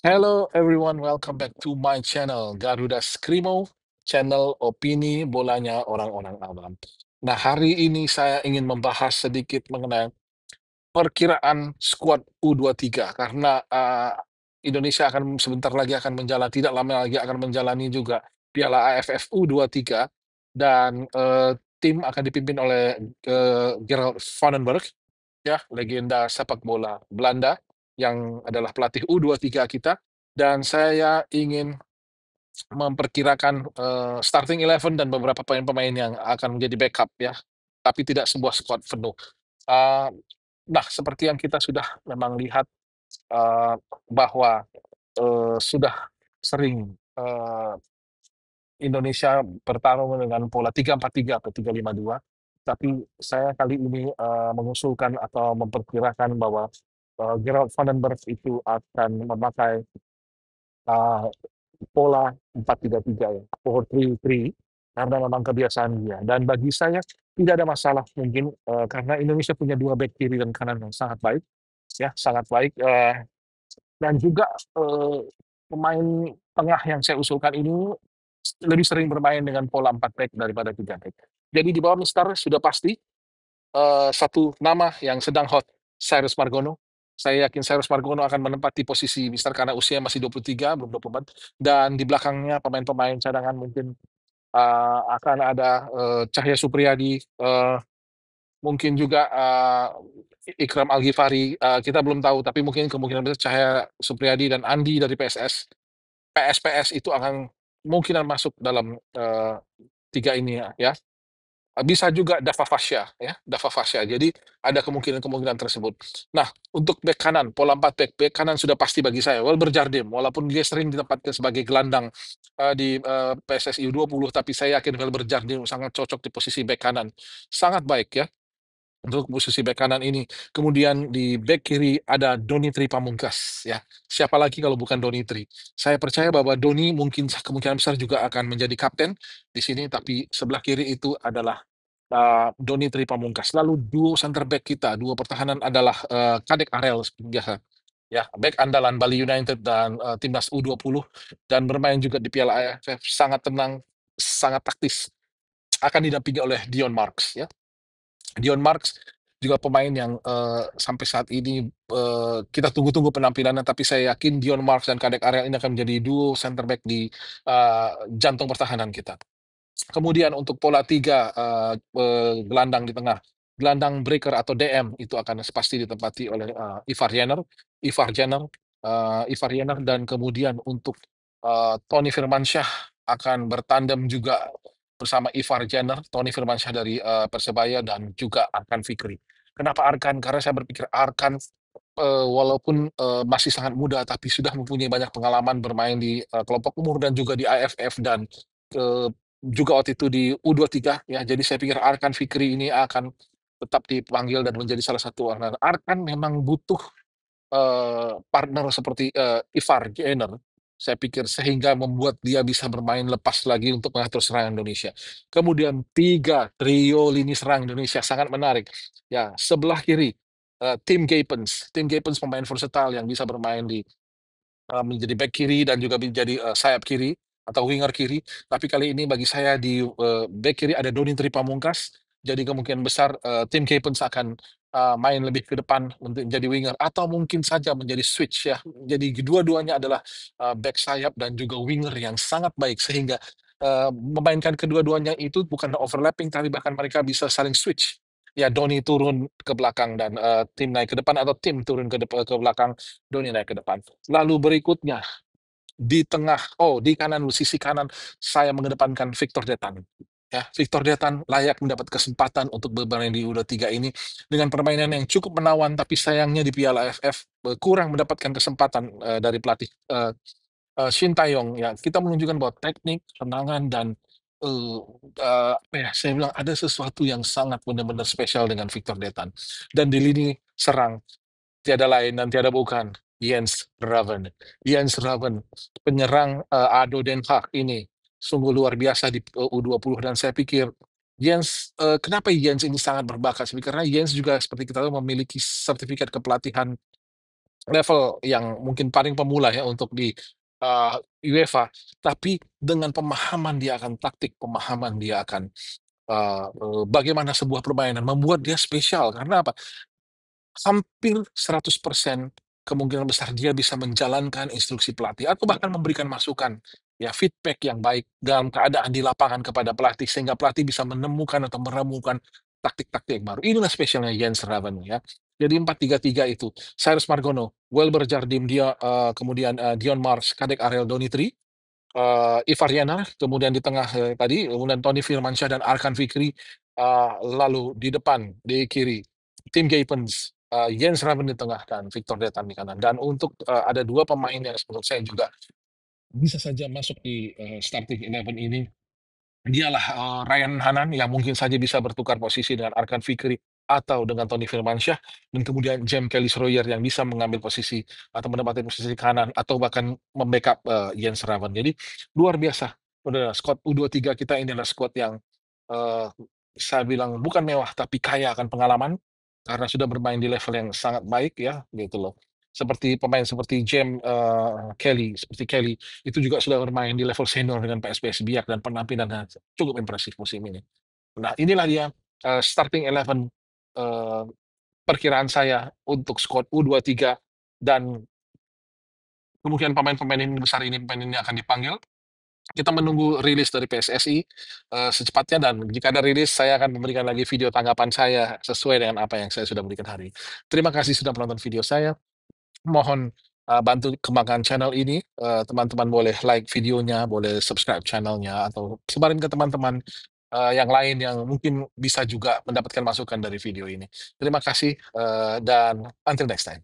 Hello everyone, welcome back to my channel Garuda Skrimo, channel opini bolanya orang-orang awam. Nah, hari ini saya ingin membahas sedikit mengenai perkiraan skuad U23 karena Indonesia akan sebentar lagi akan menjalani, tidak lama lagi akan menjalani juga Piala AFF U23 dan tim akan dipimpin oleh Gerald Vandenberg, ya, legenda sepak bola Belanda yang adalah pelatih U23 kita, dan saya ingin memperkirakan, starting eleven dan beberapa pemain-pemain yang akan menjadi backup ya, tapi tidak sebuah squad penuh. Eee, nah, seperti yang kita sudah memang lihat, eee, bahwa, sudah sering, Indonesia bertarung dengan pola 3-4-3 atau 3-5-2, tapi saya kali ini, mengusulkan atau memperkirakan bahwa, Gerald Vandenberg itu akan memakai, eee, pola 4-3-3 ya, 4-3-3, karena memang kebiasaan dia. Dan bagi saya tidak ada masalah mungkin, karena Indonesia punya 2 back kiri dan kanan yang sangat baik, ya, sangat baik, dan juga, pemain tengah yang saya usulkan ini lebih sering bermain dengan pola 4 back daripada 3 back. Jadi di bawah Mister sudah pasti, satu nama yang sedang hot, Cyrus Margono. Saya yakin Cyrus Margono akan menempati posisi Mister karena usia masih 23, belum 24, dan di belakangnya pemain-pemain cadangan mungkin, akan ada, Cahya Supriyadi, mungkin juga, Ikram Al-Ghifari, kita belum tahu, tapi mungkin kemungkinan besar Cahya Supriyadi dan Andi dari PSPS itu akan kemungkinan masuk dalam, 3 ini ya. Bisa juga Dava Fasya ya, Dava Fasya. Jadi ada kemungkinan-kemungkinan tersebut. Nah, untuk bek kanan, pola 4 bek kanan sudah pasti bagi saya, Welber Jardim, walaupun dia sering ditempatkan sebagai gelandang, di, PSSI U20, tapi saya yakin Welber Jardim sangat cocok di posisi bek kanan. Sangat baik ya, untuk posisi bek kanan ini. Kemudian di bek kiri ada Doni Tri Pamungkas ya. Siapa lagi kalau bukan Doni Tri? Saya percaya bahwa Doni mungkin kemungkinan besar juga akan menjadi kapten di sini, tapi sebelah kiri itu adalah Doni Tri Pamungkas. Lalu duo center back kita, duo pertahanan adalah, Kadek Arel seperti biasa, ya, back andalan Bali United dan, timnas U20 dan bermain juga di Piala AFF, sangat tenang, sangat taktis, akan didampingi oleh Dion Marks ya. Dion Marks juga pemain yang, sampai saat ini, kita tunggu-tunggu penampilannya, tapi saya yakin Dion Marks dan Kadek Arel ini akan menjadi duo center back di, jantung pertahanan kita. Kemudian untuk pola 3 gelandang di tengah, gelandang breaker atau DM itu akan pasti ditempati oleh, Ivar Jenner, Ivar Jenner dan kemudian untuk, Toni Firmansyah akan bertandem juga bersama Ivar Jenner, Toni Firmansyah dari, Persebaya dan juga Arkan Fikri. Kenapa Arkan? Karena saya berpikir Arkan, walaupun, masih sangat muda tapi sudah mempunyai banyak pengalaman bermain di, kelompok umur dan juga di AFF dan, eee, juga waktu itu di U23 ya, jadi saya pikir Arkan Fikri ini akan tetap dipanggil dan menjadi salah satu Arkan memang butuh, partner seperti, Ivar Jenner, saya pikir sehingga membuat dia bisa bermain lepas lagi untuk mengatur serangan Indonesia. Kemudian 3 trio lini serang Indonesia sangat menarik. Ya, sebelah kiri, Tim Gapens. Tim Gapens pemain versatile yang bisa bermain di menjadi back kiri dan juga menjadi, sayap kiri atau winger kiri, tapi kali ini bagi saya di, back kiri ada Doni Tri Pamungkas, jadi kemungkinan besar, Tim Capens akan, main lebih ke depan untuk menjadi winger atau mungkin saja menjadi switch ya. Jadi kedua-duanya adalah, back sayap dan juga winger yang sangat baik sehingga, memainkan kedua-duanya itu bukan overlapping tapi bahkan mereka bisa saling switch. Ya, Doni turun ke belakang dan, tim naik ke depan atau tim turun ke belakang, Doni naik ke depan. Lalu berikutnya, di kanan dulu, sisi kanan, saya mengedepankan Victor Detan. Ya, Victor Detan layak mendapat kesempatan untuk bermain di U23 ini dengan permainan yang cukup menawan, tapi sayangnya di Piala AFF, kurang mendapatkan kesempatan, dari pelatih, Shin Tae-yong ya. Kita menunjukkan bahwa teknik, tenangan, dan, eee apa ya, saya bilang ada sesuatu yang sangat benar-benar spesial dengan Victor Detan. Dan di lini serang, tiada lain dan tiada bukan, Jens Raven. Jens Raven, penyerang, ADO Den Haag ini, sungguh luar biasa di, U20 dan saya pikir kenapa Jens ini sangat berbakat? Karena Jens juga seperti kita tahu memiliki sertifikat kepelatihan level yang mungkin paling pemula ya untuk di, eee, UEFA, tapi dengan pemahaman dia akan taktik, pemahaman dia akan, bagaimana sebuah permainan membuat dia spesial. Karena apa? Hampir 100% kemungkinan besar dia bisa menjalankan instruksi pelatih atau bahkan memberikan masukan, ya feedback yang baik dalam keadaan di lapangan kepada pelatih, sehingga pelatih bisa menemukan atau meramukan taktik-taktik yang baru. Inilah spesialnya Jens Raven ya. Jadi 4-3-3 itu, Cyrus Margono, Welber Jardim, dia, kemudian, Dion Mars, Kadek Ariel Donitri, Ivar Yenar, kemudian di tengah, tadi, kemudian Tony Firmansyah dan Arkan Fikri, lalu di depan, di kiri, Tim Gaypens, Jens Raven di tengah, dan Victor Detan di kanan. Dan untuk, ada 2 pemain yang menurut saya juga bisa saja masuk di, starting 11 ini, dialah, Ryan Hanan yang mungkin saja bisa bertukar posisi dengan Arkan Fikri atau dengan Tony Firmansyah, dan kemudian James Kelly-Schroyer yang bisa mengambil posisi atau menempati posisi kanan atau bahkan membackup Jens Raven. Jadi luar biasa, udah squad U23 kita ini adalah squad yang, eee, saya bilang bukan mewah tapi kaya akan pengalaman, karena sudah bermain di level yang sangat baik ya, gitu loh. Seperti pemain seperti Kelly, seperti Kelly itu juga sudah bermain di level senior dengan PSPS Biak dan penampilannya cukup impresif musim ini. Nah, inilah dia, starting 11, eee, perkiraan saya untuk squad U23 dan kemungkinan pemain-pemain ini besar ini pemain ini akan dipanggil. Kita menunggu rilis dari PSSI, secepatnya, dan jika ada rilis saya akan memberikan lagi video tanggapan saya sesuai dengan apa yang saya sudah berikan hari ini. Terima kasih sudah menonton video saya. Mohon, bantu kembangkan channel ini, teman-teman boleh like videonya, boleh subscribe channel-nya, atau sebarin ke teman-teman, yang lain yang mungkin bisa juga mendapatkan masukan dari video ini. Terima kasih, dan until next time.